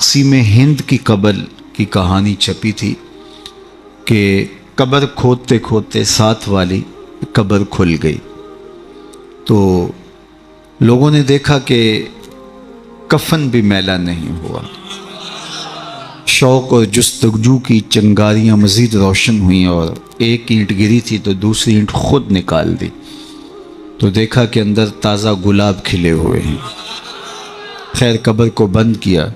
تقسیم ہند کی قبر کی کہانی چھپی تھی کہ قبر کھودتے کھودتے ساتھ والی قبر کھل گئی، تو لوگوں نے دیکھا کہ کفن بھی میلا نہیں ہوا۔ شوق اور جستجو کی چنگاریاں مزید روشن ہوئیں، اور ایک اینٹ گری تھی تو دوسری اینٹ خود نکال دی، تو دیکھا کہ اندر تازہ گلاب کھلے ہوئے ہیں۔ خیر قبر کو بند کیا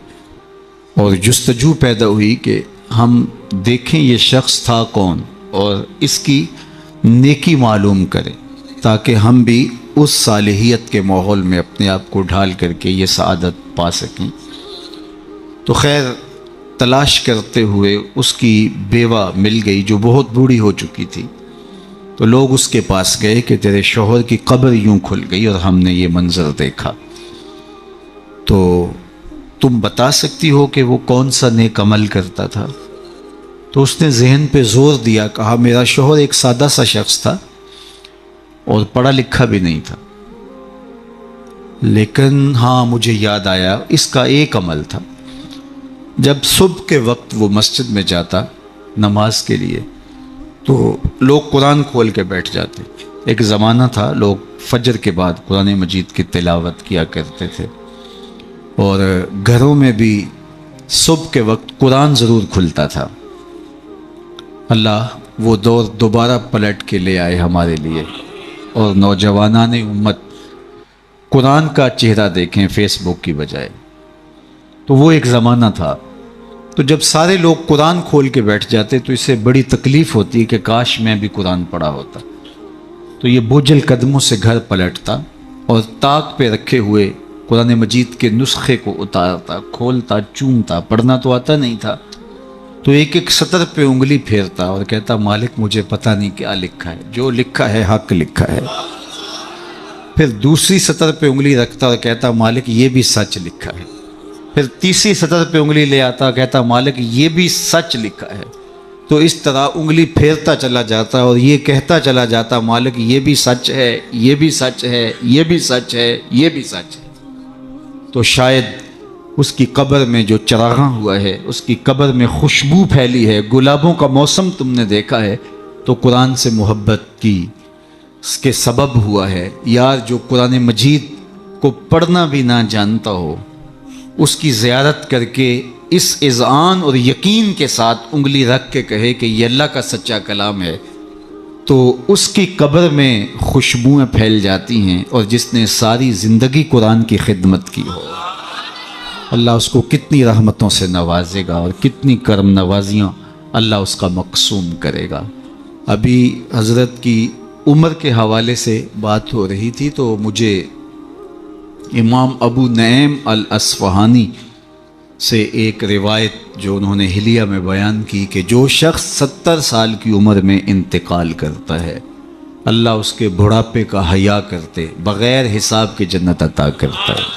اور جستجو پیدا ہوئی کہ ہم دیکھیں یہ شخص تھا کون اور اس کی نیکی معلوم کریں، تاکہ ہم بھی اس صالحیت کے ماحول میں اپنے آپ کو ڈھال کر کے یہ سعادت پا سکیں۔ تو خیر تلاش کرتے ہوئے اس کی بیوہ مل گئی جو بہت بوڑھی ہو چکی تھی، تو لوگ اس کے پاس گئے کہ تیرے شوہر کی قبر یوں کھل گئی اور ہم نے یہ منظر دیکھا، تو تم بتا سکتی ہو کہ وہ کون سا نیک عمل کرتا تھا؟ تو اس نے ذہن پہ زور دیا، کہا میرا شوہر ایک سادہ سا شخص تھا اور پڑھا لکھا بھی نہیں تھا، لیکن ہاں مجھے یاد آیا اس کا ایک عمل تھا، جب صبح کے وقت وہ مسجد میں جاتا نماز کے لیے تو لوگ قرآن کھول کے بیٹھ جاتے۔ ایک زمانہ تھا لوگ فجر کے بعد قرآن مجید کی تلاوت کیا کرتے تھے، اور گھروں میں بھی صبح کے وقت قرآن ضرور کھلتا تھا۔ اللہ وہ دور دوبارہ پلٹ کے لے آئے ہمارے لیے، اور نوجوانان امت قرآن کا چہرہ دیکھیں فیس بک کی بجائے۔ تو وہ ایک زمانہ تھا، تو جب سارے لوگ قرآن کھول کے بیٹھ جاتے تو اس سے بڑی تکلیف ہوتی کہ کاش میں بھی قرآن پڑھا ہوتا۔ تو یہ بوجھل قدموں سے گھر پلٹتا اور طاق پہ رکھے ہوئے قرآن مجید کے نسخے کو اتارتا، کھولتا، چومتا، پڑھنا تو آتا نہیں تھا، تو ایک ایک سطر پہ انگلی پھیرتا اور کہتا مالک مجھے پتہ نہیں کیا لکھا ہے، جو لکھا ہے حق لکھا ہے۔ پھر دوسری سطر پہ انگلی رکھتا اور کہتا مالک یہ بھی سچ لکھا ہے۔ پھر تیسری سطر پہ انگلی لے آتا کہتا مالک یہ بھی سچ لکھا ہے۔ تو اس طرح انگلی پھیرتا چلا جاتا اور یہ کہتا چلا جاتا مالک یہ بھی سچ ہے، یہ بھی سچ ہے، یہ بھی سچ ہے، یہ بھی سچ ہے۔ تو شاید اس کی قبر میں جو چراغاں ہوا ہے، اس کی قبر میں خوشبو پھیلی ہے، گلابوں کا موسم تم نے دیکھا ہے، تو قرآن سے محبت کی اس کے سبب ہوا ہے۔ یار جو قرآن مجید کو پڑھنا بھی نہ جانتا ہو، اس کی زیارت کر کے اس اذعان اور یقین کے ساتھ انگلی رکھ کے کہے کہ یہ اللہ کا سچا کلام ہے، تو اس کی قبر میں خوشبوئیں پھیل جاتی ہیں، اور جس نے ساری زندگی قرآن کی خدمت کی ہو اللہ اس کو کتنی رحمتوں سے نوازے گا اور کتنی کرم نوازیاں اللہ اس کا مقسوم کرے گا۔ ابھی حضرت کی عمر کے حوالے سے بات ہو رہی تھی، تو مجھے امام ابو نعیم الاصفہانی سے ایک روایت جو انہوں نے حلیہ میں بیان کی کہ جو شخص 70 سال کی عمر میں انتقال کرتا ہے اللہ اس کے بڑھاپے کا حیا کرتے بغیر حساب کے جنت عطا کرتا ہے،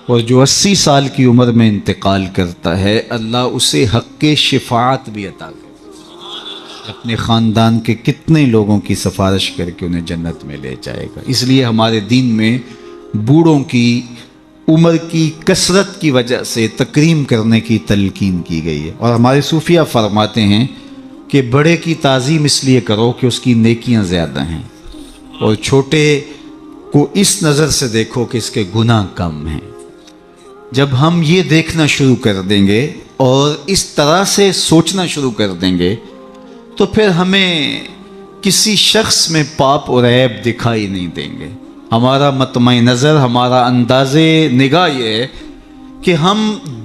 اور جو 80 سال کی عمر میں انتقال کرتا ہے اللہ اسے حق شفاعت بھی عطا کرتا ہے، اپنے خاندان کے کتنے لوگوں کی سفارش کر کے انہیں جنت میں لے جائے گا۔ اس لیے ہمارے دین میں بوڑھوں کی عمر کی کثرت کی وجہ سے تکریم کرنے کی تلقین کی گئی ہے، اور ہمارے صوفیہ فرماتے ہیں کہ بڑے کی تعظیم اس لیے کرو کہ اس کی نیکیاں زیادہ ہیں، اور چھوٹے کو اس نظر سے دیکھو کہ اس کے گناہ کم ہیں۔ جب ہم یہ دیکھنا شروع کر دیں گے اور اس طرح سے سوچنا شروع کر دیں گے تو پھر ہمیں کسی شخص میں پاپ اور عیب دکھائی نہیں دیں گے۔ ہمارا مطمع نظر، ہمارا انداز نگاہ یہ ہے کہ ہم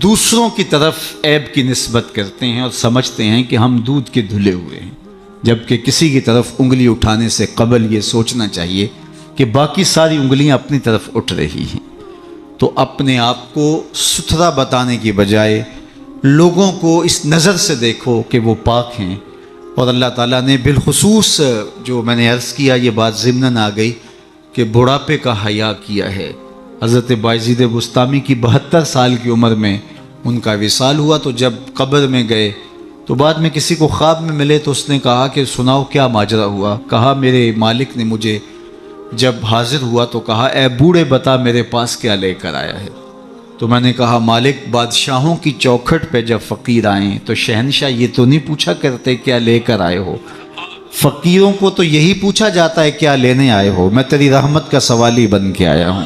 دوسروں کی طرف عیب کی نسبت کرتے ہیں اور سمجھتے ہیں کہ ہم دودھ کے دھلے ہوئے ہیں، جبکہ کسی کی طرف انگلی اٹھانے سے قبل یہ سوچنا چاہیے کہ باقی ساری انگلیاں اپنی طرف اٹھ رہی ہیں۔ تو اپنے آپ کو ستھرا بتانے کی بجائے لوگوں کو اس نظر سے دیکھو کہ وہ پاک ہیں، اور اللہ تعالیٰ نے بالخصوص جو میں نے عرض کیا یہ بات ضمناً آ گئی کہ بڑھاپے کا حیا کیا ہے۔ حضرت بایزید بسطامی کی 72 سال کی عمر میں ان کا وصال ہوا، تو جب قبر میں گئے تو بعد میں کسی کو خواب میں ملے تو اس نے کہا کہ سناؤ کیا ماجرا ہوا؟ کہا میرے مالک نے مجھے جب حاضر ہوا تو کہا اے بوڑھے بتا میرے پاس کیا لے کر آیا ہے؟ تو میں نے کہا مالک بادشاہوں کی چوکھٹ پہ جب فقیر آئیں تو شہنشاہ یہ تو نہیں پوچھا کرتے کیا لے کر آئے ہو، فقیروں کو تو یہی پوچھا جاتا ہے کیا لینے آئے ہو، میں تیری رحمت کا سوالی بن کے آیا ہوں۔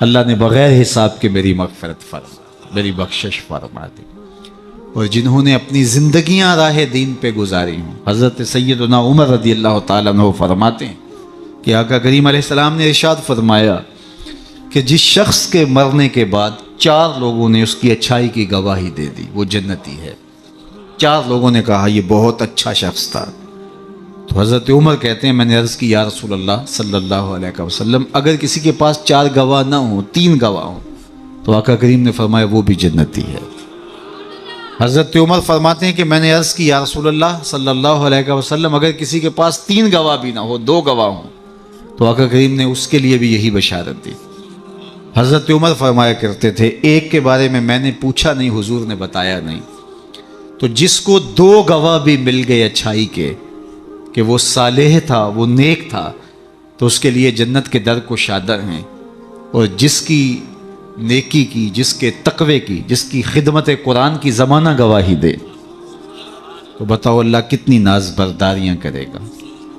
اللہ نے بغیر حساب کے میری مغفرت فرما، میری بخشش فرما دی۔ اور جنہوں نے اپنی زندگیاں راہ دین پہ گزاری ہوں، حضرت سیدنا عمر رضی اللہ تعالیٰ عنہ فرماتے ہیں کہ آقا کریم علیہ السلام نے ارشاد فرمایا کہ جس شخص کے مرنے کے بعد 4 لوگوں نے اس کی اچھائی کی گواہی دے دی وہ جنتی ہے۔ 4 لوگوں نے کہا یہ بہت اچھا شخص تھا۔ تو حضرت عمر کہتے ہیں میں نے عرض کی یا رسول اللہ صلی اللہ علیہ وسلم اگر کسی کے پاس 4 گواہ نہ ہوں 3 گواہ ہوں تو آقا کریم نے فرمایا وہ بھی جنتی ہے۔ حضرت عمر فرماتے ہیں کہ میں نے عرض کی یا رسول اللہ صلی اللہ علیہ وسلم اگر کسی کے پاس 3 گواہ بھی نہ ہو 2 گواہ ہوں تو آقا کریم نے اس کے لیے بھی یہی بشارت دی۔ حضرت عمر فرمایا کرتے تھے ایک کے بارے میں نے پوچھا نہیں حضور نے بتایا نہیں، تو جس کو 2 گواہ بھی مل گئے اچھائی کے کہ وہ صالح تھا وہ نیک تھا تو اس کے لیے جنت کے در کو شادر ہیں، اور جس کی نیکی کی، جس کے تقوی کی، جس کی خدمت قرآن کی زمانہ گواہی دے تو بتاؤ اللہ کتنی ناز برداریاں کرے گا۔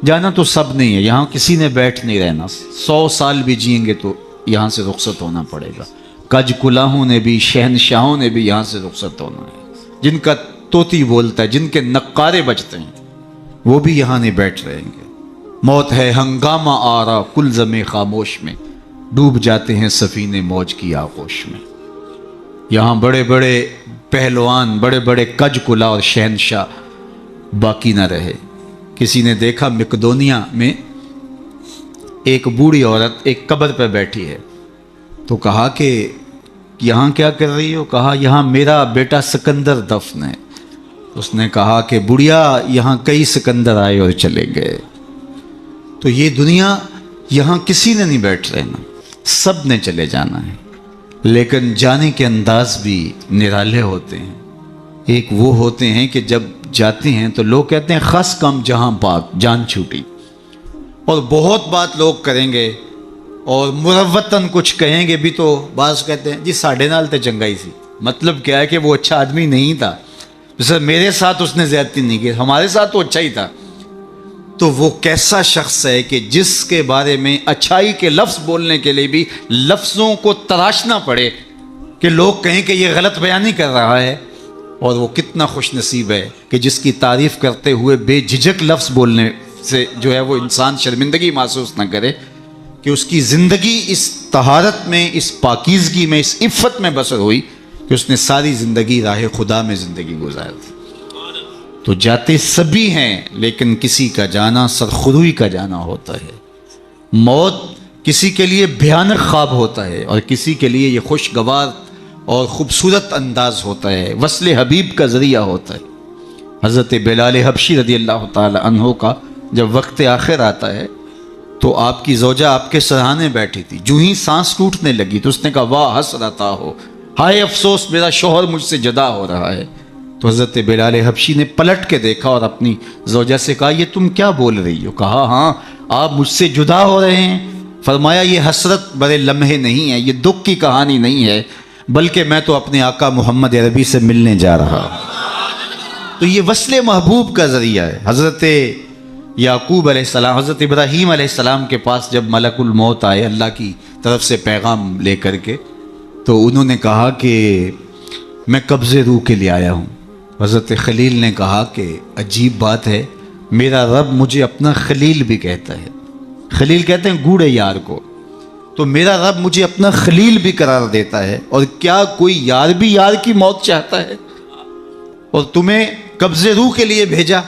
جانا تو سب نہیں ہے، یہاں کسی نے بیٹھ نہیں رہنا، 100 سال بھی جئیں گے تو یہاں سے رخصت ہونا پڑے گا۔ کج کلاہوں نے بھی شہنشاہوں نے بھی یہاں سے رخصت ہونا ہے، جن کا طوطی بولتا ہے، جن کے نقارے بجتے ہیں وہ بھی یہاں نہیں بیٹھ رہیں گے۔ موت ہے ہنگامہ آرا کل زمیں خاموش میں، ڈوب جاتے ہیں سفینے موج کی آغوش میں۔ یہاں بڑے بڑے پہلوان، بڑے بڑے کج کلا اور شہنشاہ باقی نہ رہے۔ کسی نے دیکھا مقدونیہ میں ایک بوڑھی عورت ایک قبر پہ بیٹھی ہے، تو کہا کہ یہاں کیا کر رہی ہو؟ کہا یہاں میرا بیٹا سکندر دفن ہے۔ اس نے کہا کہ بڑھیا یہاں کئی سکندر آئے اور چلے گئے، تو یہ دنیا یہاں کسی نے نہیں بیٹھ رہنا، سب نے چلے جانا ہے، لیکن جانے کے انداز بھی نرالے ہوتے ہیں۔ ایک وہ ہوتے ہیں کہ جب جاتے ہیں تو لوگ کہتے ہیں خاص کم جہاں پاک جان چھوٹی، اور بہت بات لوگ کریں گے اور مروتاً کچھ کہیں گے بھی تو بعض کہتے ہیں جی ساڑھے نال تے چنگائی سی، مطلب کیا ہے کہ وہ اچھا آدمی نہیں تھا، سر میرے ساتھ اس نے زیادتی نہیں کی، ہمارے ساتھ تو اچھا ہی تھا۔ تو وہ کیسا شخص ہے کہ جس کے بارے میں اچھائی کے لفظ بولنے کے لیے بھی لفظوں کو تراشنا پڑے کہ لوگ کہیں کہ یہ غلط بیانی کر رہا ہے، اور وہ کتنا خوش نصیب ہے کہ جس کی تعریف کرتے ہوئے بے جھجک لفظ بولنے سے جو ہے وہ انسان شرمندگی محسوس نہ کرے کہ اس کی زندگی اس طہارت میں، اس پاکیزگی میں، اس عفت میں بسر ہوئی کہ اس نے ساری زندگی راہ خدا میں زندگی گزار دی۔ تو جاتے سبھی ہیں لیکن کسی کا جانا سرخروئی کا جانا ہوتا ہے۔ موت کسی کے لیے بھیانک خواب ہوتا ہے اور کسی کے لیے یہ خوشگوار اور خوبصورت انداز ہوتا ہے، وصل حبیب کا ذریعہ ہوتا ہے۔ حضرت بلال حبشی رضی اللہ تعالی عنہ کا جب وقت آخر آتا ہے تو آپ کی زوجہ آپ کے سرہانے بیٹھی تھی، جو ہی سانس ٹوٹنے لگی تو اس نے کہا واہ حسرتا ہو، ہائے افسوس میرا شوہر مجھ سے جدا ہو رہا ہے۔ تو حضرت بلال حبشی نے پلٹ کے دیکھا اور اپنی زوجہ سے کہا یہ تم کیا بول رہی ہو؟ کہا ہاں آپ مجھ سے جدا ہو رہے ہیں۔ فرمایا یہ حسرت بڑے لمحے نہیں ہے، یہ دکھ کی کہانی نہیں ہے، بلکہ میں تو اپنے آقا محمد عربی سے ملنے جا رہا ہوں۔ تو یہ وصل محبوب کا ذریعہ ہے۔ حضرت یعقوب علیہ السلام، حضرت ابراہیم علیہ السلام کے پاس جب ملک الموت آئے اللہ کی طرف سے پیغام لے کر کے، تو انہوں نے کہا کہ میں قبض روح کے لیے آیا ہوں۔ حضرت خلیل نے کہا کہ عجیب بات ہے، میرا رب مجھے اپنا خلیل بھی کہتا ہے۔ خلیل کہتے ہیں گوڑے یار کو، تو میرا رب مجھے اپنا خلیل بھی قرار دیتا ہے، اور کیا کوئی یار بھی یار کی موت چاہتا ہے؟ اور تمہیں قبض روح کے لیے بھیجا؟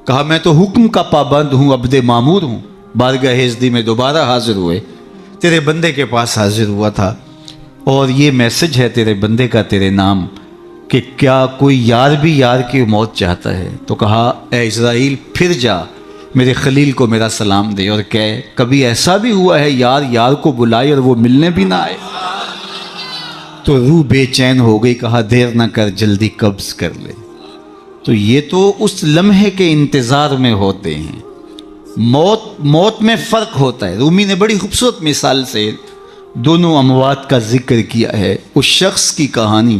کہا میں تو حکم کا پابند ہوں، عبد معمور ہوں، بارگاہ ہزدی میں دوبارہ حاضر ہوئے، تیرے بندے کے پاس حاضر ہوا تھا، اور یہ میسج ہے تیرے بندے کا تیرے نام کہ کیا کوئی یار بھی یار کی موت چاہتا ہے؟ تو کہا اے اسرائیل پھر جا میرے خلیل کو میرا سلام دے اور کہے کبھی ایسا بھی ہوا ہے یار یار کو بلائے اور وہ ملنے بھی نہ آئے؟ تو روح بے چین ہو گئی، کہا دیر نہ کر جلدی قبض کر لے۔ تو یہ تو اس لمحے کے انتظار میں ہوتے ہیں۔ موت میں فرق ہوتا ہے۔ رومی نے بڑی خوبصورت مثال سے دونوں اموات کا ذکر کیا ہے، اس شخص کی کہانی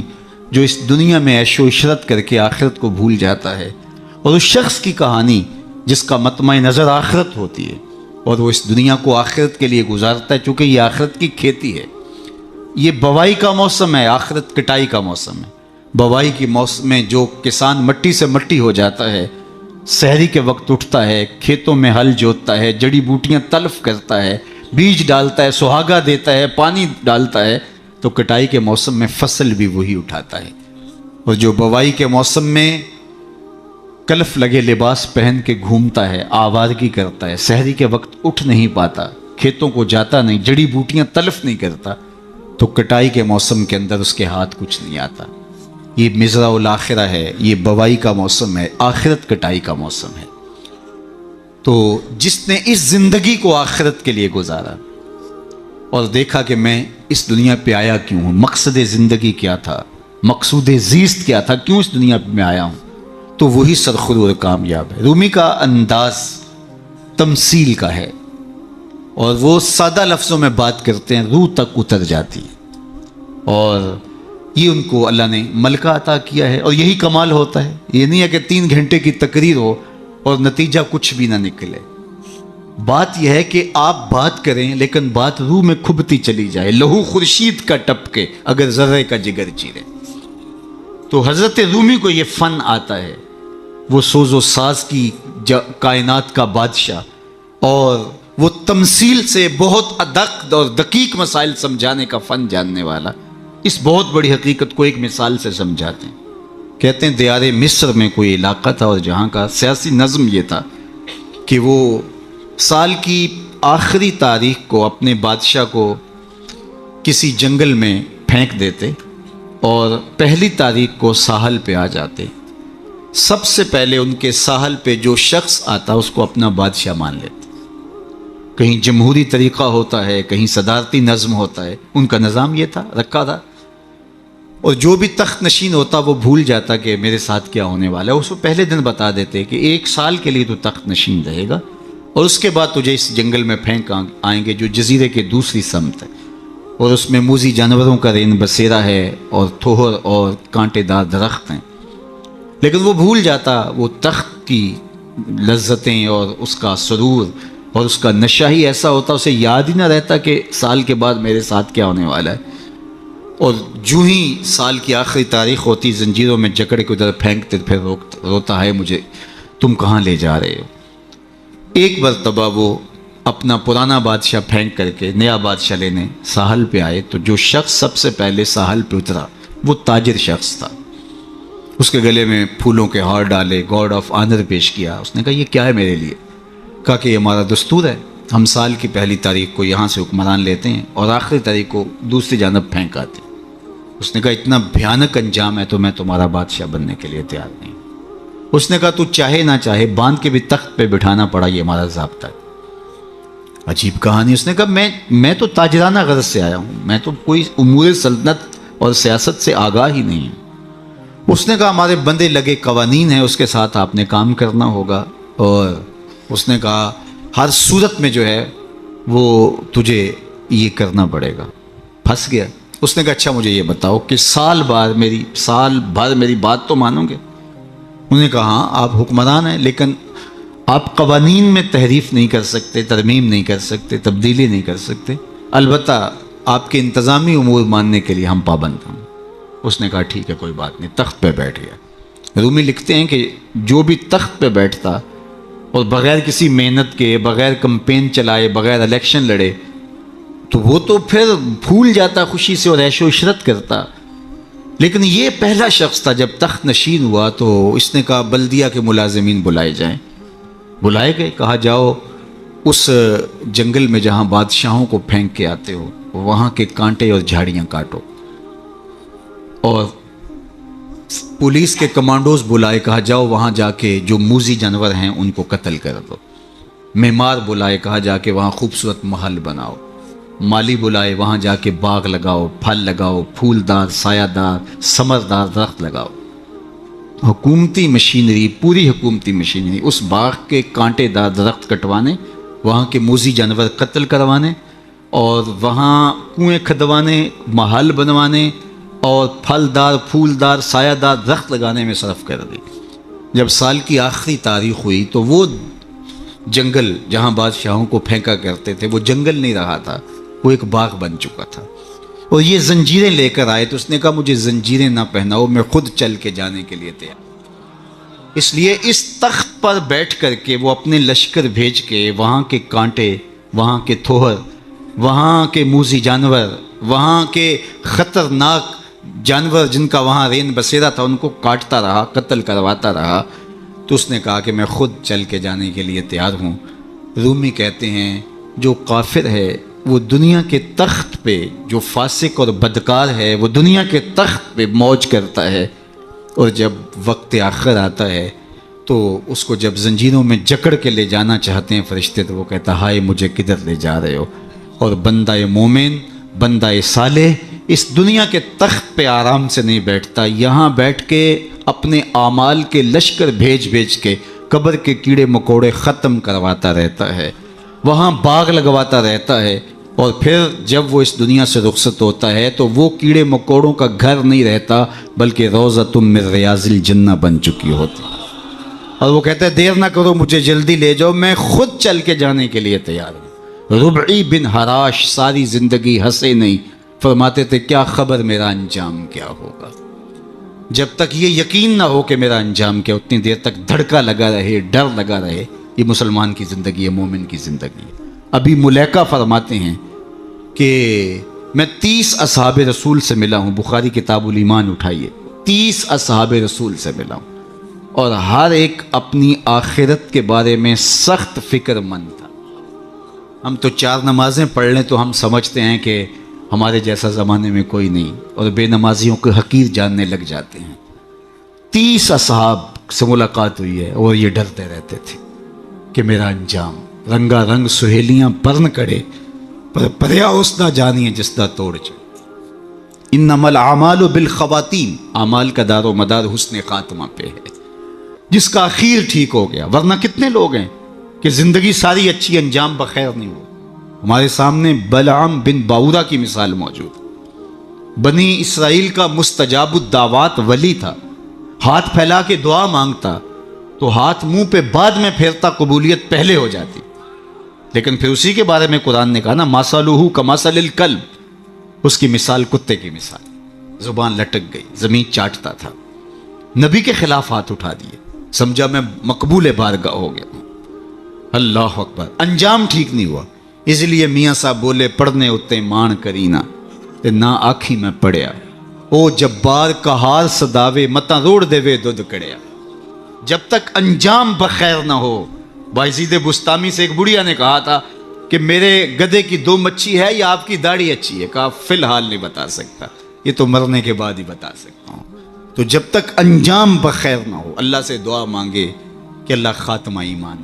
جو اس دنیا میں عیش و عشرت کر کے آخرت کو بھول جاتا ہے، اور اس شخص کی کہانی جس کا مطمع نظر آخرت ہوتی ہے اور وہ اس دنیا کو آخرت کے لیے گزارتا ہے، چونکہ یہ آخرت کی کھیتی ہے۔ یہ بوائی کا موسم ہے، آخرت کٹائی کا موسم ہے۔ بوائی کے موسم میں جو کسان مٹی سے مٹی ہو جاتا ہے، سحری کے وقت اٹھتا ہے، کھیتوں میں ہل جوتتا ہے، جڑی بوٹیاں تلف کرتا ہے، بیج ڈالتا ہے، سہاگا دیتا ہے، پانی ڈالتا ہے، تو کٹائی کے موسم میں فصل بھی وہی اٹھاتا ہے۔ اور جو بوائی کے موسم میں کلف لگے لباس پہن کے گھومتا ہے، آوارگی کرتا ہے، سحری کے وقت اٹھ نہیں پاتا، کھیتوں کو جاتا نہیں، جڑی بوٹیاں تلف نہیں کرتا، تو کٹائی کے موسم کے اندر اس کے ہاتھ کچھ نہیں آتا۔ یہ مزرع الاخرہ ہے، یہ بوائی کا موسم ہے، آخرت کٹائی کا موسم ہے۔ تو جس نے اس زندگی کو آخرت کے لیے گزارا اور دیکھا کہ میں اس دنیا پہ آیا کیوں ہوں، مقصد زندگی کیا تھا، مقصود زیست کیا تھا، کیوں اس دنیا پہ میں آیا ہوں، تو وہی سرخرو اور کامیاب ہے۔ رومی کا انداز تمثیل کا ہے، اور وہ سادہ لفظوں میں بات کرتے ہیں، روح تک اتر جاتی ہے، اور یہ ان کو اللہ نے ملکہ عطا کیا ہے۔ اور یہی کمال ہوتا ہے، یہ نہیں ہے کہ 3 گھنٹے کی تقریر ہو اور نتیجہ کچھ بھی نہ نکلے۔ بات یہ ہے کہ آپ بات کریں لیکن بات روح میں کھبتی چلی جائے، لہو خورشید کا ٹپکے اگر ذرے کا جگر چیرے۔ تو حضرت رومی کو یہ فن آتا ہے، وہ سوز و ساز کی کائنات کا بادشاہ، اور وہ تمثیل سے بہت ادق اور دقیق مسائل سمجھانے کا فن جاننے والا، اس بہت بڑی حقیقت کو ایک مثال سے سمجھاتے ہیں۔ کہتے ہیں دیار مصر میں کوئی علاقہ تھا، اور جہاں کا سیاسی نظم یہ تھا کہ وہ سال کی آخری تاریخ کو اپنے بادشاہ کو کسی جنگل میں پھینک دیتے اور پہلی تاریخ کو ساحل پہ آ جاتے۔ سب سے پہلے ان کے ساحل پہ جو شخص آتا اس کو اپنا بادشاہ مان لیتے۔ کہیں جمہوری طریقہ ہوتا ہے، کہیں صدارتی نظم ہوتا ہے، ان کا نظام یہ تھا، رکھا تھا۔ اور جو بھی تخت نشین ہوتا وہ بھول جاتا کہ میرے ساتھ کیا ہونے والا ہے، اس کو پہلے دن بتا دیتے کہ 1 سال کے لیے تو تخت نشین رہے گا، اور اس کے بعد تجھے اس جنگل میں پھینک آئیں گے جو جزیرے کے دوسری سمت ہے، اور اس میں موذی جانوروں کا رین بسیرا ہے، اور تھوہر اور کانٹے دار درخت ہیں۔ لیکن وہ بھول جاتا وہ تخت کی لذتیں اور اس کا سرور اور اس کا نشہ ہی ایسا ہوتا، اسے یاد ہی نہ رہتا کہ سال کے بعد میرے ساتھ کیا ہونے والا ہے۔ اور جو ہی سال کی آخری تاریخ ہوتی، زنجیروں میں جکڑ کے ادھر پھینکتے، پھر روتا ہے مجھے تم کہاں لے جا رہے ہو۔ ایک مرتبہ وہ اپنا پرانا بادشاہ پھینک کر کے نیا بادشاہ لینے ساحل پہ آئے، تو جو شخص سب سے پہلے ساحل پہ اترا وہ تاجر شخص تھا۔ اس کے گلے میں پھولوں کے ہار ڈالے، گارڈ آف آنر پیش کیا۔ اس نے کہا یہ کیا ہے میرے لیے؟ کہا کہ یہ ہمارا دستور ہے، ہم سال کی پہلی تاریخ کو یہاں سے حکمران لیتے ہیں اور آخری تاریخ کو دوسری جانب پھینک آتے ہیں۔ اس نے کہا اتنا بھیانک انجام ہے تو میں تمہارا بادشاہ بننے کے لیے تیار نہیں۔ اس نے کہا تو چاہے نہ چاہے باندھ کے بھی تخت پہ بٹھانا پڑا، یہ ہمارا ضابطہ ہے۔ عجیب کہانی۔ اس نے کہا میں تو تاجرانہ غرض سے آیا ہوں، میں تو کوئی امور سلطنت اور سیاست سے آگاہ ہی نہیں ہوں۔ اس نے کہا ہمارے بندے لگے قوانین ہیں، اس کے ساتھ آپ نے کام کرنا ہوگا، اور اس نے کہا ہر صورت میں جو ہے وہ تجھے یہ کرنا پڑے گا۔ پھنس گیا۔ اس نے کہا اچھا مجھے یہ بتاؤ کہ سال بھر میری بات تو مانو گے؟ انہوں نے کہا ہاں آپ حکمران ہیں، لیکن آپ قوانین میں تحریف نہیں کر سکتے، ترمیم نہیں کر سکتے، تبدیلی نہیں کر سکتے، البتہ آپ کے انتظامی امور ماننے کے لیے ہم پابند ہیں۔ اس نے کہا ٹھیک ہے کوئی بات نہیں، تخت پہ بیٹھ گیا۔ رومی لکھتے ہیں کہ جو بھی تخت پہ بیٹھتا اور بغیر کسی محنت کے، بغیر کمپین چلائے، بغیر الیکشن لڑے، تو وہ تو پھر پھول جاتا خوشی سے اور عیش و عشرت کرتا۔ لیکن یہ پہلا شخص تھا جب تخت نشین ہوا تو اس نے کہا بلدیہ کے ملازمین بلائے جائیں۔ بلائے گئے، کہا جاؤ اس جنگل میں جہاں بادشاہوں کو پھینک کے آتے ہو وہاں کے کانٹے اور جھاڑیاں کاٹو، اور پولیس کے کمانڈوز بلائے، کہا جاؤ وہاں جا کے جو موذی جانور ہیں ان کو قتل کر دو۔ معمار بلائے، کہا جا کے وہاں خوبصورت محل بناؤ۔ مالی بلائے، وہاں جا کے باغ لگاؤ، پھل لگاؤ، پھولدار، سایہ دار، ثمردار درخت لگاؤ۔ حکومتی مشینری، پوری حکومتی مشینری، اس باغ کے کانٹے دار درخت کٹوانے، وہاں کے موذی جانور قتل کروانے، اور وہاں کنویں کھدوانے، محل بنوانے اور پھلدار پھولدار سایہ دار درخت لگانے میں صرف کر دی۔ جب سال کی آخری تاریخ ہوئی تو وہ جنگل جہاں بادشاہوں کو پھینکا کرتے تھے وہ جنگل نہیں رہا تھا، وہ ایک باغ بن چکا تھا۔ اور یہ زنجیریں لے کر آئے تو اس نے کہا مجھے زنجیریں نہ پہناؤ، میں خود چل کے جانے کے لیے تیار۔ اس لیے اس تخت پر بیٹھ کر کے وہ اپنے لشکر بھیج کے وہاں کے کانٹے، وہاں کے تھوہر، وہاں کے موذی جانور، وہاں کے خطرناک جانور جن کا وہاں رین بسیرا تھا ان کو کاٹتا رہا، قتل کرواتا رہا۔ تو اس نے کہا کہ میں خود چل کے جانے کے لیے تیار ہوں۔ رومی کہتے ہیں جو کافر ہے وہ دنیا کے تخت پہ، جو فاسق اور بدکار ہے وہ دنیا کے تخت پہ موج کرتا ہے، اور جب وقت آخر آتا ہے تو اس کو جب زنجیروں میں جکڑ کے لے جانا چاہتے ہیں فرشتے تو وہ کہتا ہائے مجھے کدھر لے جا رہے ہو۔ اور بندہ مومن، بندہ صالح اس دنیا کے تخت پہ آرام سے نہیں بیٹھتا، یہاں بیٹھ کے اپنے اعمال کے لشکر بھیج بھیج کے قبر کے کیڑے مکوڑے ختم کرواتا رہتا ہے، وہاں باغ لگواتا رہتا ہے، اور پھر جب وہ اس دنیا سے رخصت ہوتا ہے تو وہ کیڑے مکوڑوں کا گھر نہیں رہتا بلکہ روضۃ من ریاض الجنہ بن چکی ہوتی۔ اور وہ کہتا ہے دیر نہ کرو مجھے جلدی لے جاؤ، میں خود چل کے جانے کے لیے تیار ہوں۔ ربعی بن حراش ساری زندگی ہنسے نہیں، فرماتے تھے کیا خبر میرا انجام کیا ہوگا۔ جب تک یہ یقین نہ ہو کہ میرا انجام کیا، اتنی دیر تک دھڑکا لگا رہے، ڈر لگا رہے۔ یہ مسلمان کی زندگی ہے، مومن کی زندگی ہے۔ ابھی ملیکہ فرماتے ہیں کہ میں 30 اصحاب رسول سے ملا ہوں، بخاری کتاب الایمان اٹھائیے، 30 اصحاب رسول سے ملا ہوں، اور ہر ایک اپنی آخرت کے بارے میں سخت فکر مند تھا۔ ہم تو 4 نمازیں پڑھ لیں تو ہم سمجھتے ہیں کہ ہمارے جیسا زمانے میں کوئی نہیں، اور بے نمازیوں کو حقیر جاننے لگ جاتے ہیں۔ 30 اصحاب سے ملاقات ہوئی ہے اور یہ ڈرتے رہتے تھے کہ میرا انجام، رنگا رنگ سہیلیاں پرن کڑے پر پریا اس نہ جانیے جس دا توڑ چے۔ انما الاعمال بالخواتیم، اعمال کا دار و مدار حسن خاتمہ پہ ہے، جس کا اخیر ٹھیک ہو گیا۔ ورنہ کتنے لوگ ہیں کہ زندگی ساری اچھی، انجام بخیر نہیں ہو۔ ہمارے سامنے بلعام بن باورا کی مثال موجود، بنی اسرائیل کا مستجاب الدعوات ولی تھا، ہاتھ پھیلا کے دعا مانگتا تو ہاتھ منہ پہ بعد میں پھیرتا، قبولیت پہلے ہو جاتی۔ لیکن پھر اسی کے بارے میں قرآن نے کہا نا مَثَلُهُ كَمَثَلِ الْكَلْبِ، اس کی مثال کتے کی مثال، زبان لٹک گئی، زمین چاٹتا تھا، نبی کے خلاف ہاتھ اٹھا دیے، سمجھا میں مقبول بارگاہ ہو گیا۔ اللہ اکبر، انجام ٹھیک نہیں ہوا۔ اس لیے میاں صاحب بولے پڑھنے اتے مان کرینا تے نہ آکھی میں پڑھیا، او جبار کا ہار صداوے متا روڑ دے وے دودھ کڑیا۔ جب تک انجام بخیر نہ ہو۔ بایزید بستامی سے ایک بڑھیا نے کہا تھا کہ میرے گدھے کی 2 مچھی ہے یا آپ کی داڑھی اچھی ہے؟ کہا فی الحال نہیں بتا سکتا، یہ تو مرنے کے بعد ہی بتا سکتا ہوں۔ تو جب تک انجام بخیر نہ ہو اللہ سے دعا مانگے کہ اللہ خاتمہ ایمان